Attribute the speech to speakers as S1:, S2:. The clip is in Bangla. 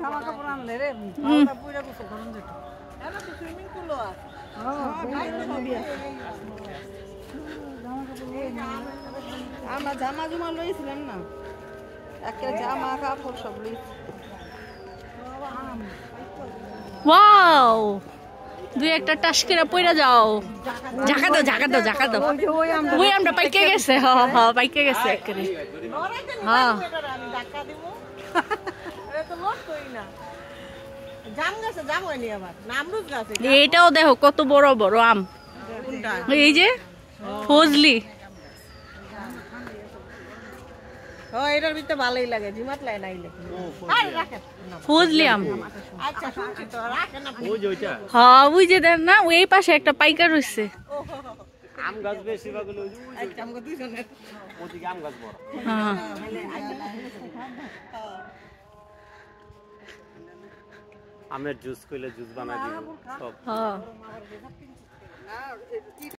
S1: জামা কাপড় আনলে রে পাউডার পুরা গোসল করুন যেত এলা তো সুইমিং পুলও আছে আমরা জামা জমা লইছিলাম না একটা জামা কাপড় সব লই
S2: ওয়াও দুই একটা টাসকেরা পয়রা যাও জাকা দাও ওই আমরা পাইকে গেছে হ্যাঁ পাইকে গেছে একবারে হ্যাঁ
S1: আমি ধাক্কা দিব এটা তো লস কই না জাম গাছে জাম হয়নি আবার নামরুজ গাছে
S2: এইটাও দেখো কত বড় বড় আম
S1: কোনটা
S2: এই যে ফজলি
S1: এটার ভিতরে ভালোই লাগে জিমাত লাই নাইলে আরে রাখেন
S2: ফজলি আম
S1: আচ্ছা শুনছি তো রাখেন আপনি
S3: ওই যে ওইটা
S2: হ্যাঁ ওই যে দেন না ওই পাশে একটা পাইকার রইছে
S3: আম গাছ বেশিরভাগ হলো
S1: আচ্ছা আমাকে দুইজনের
S3: ওদিকে আম গাছ বড়
S2: হ্যাঁ
S3: আমের জুস কইলে জুস বানাই দিব সব
S2: হ্যাঁ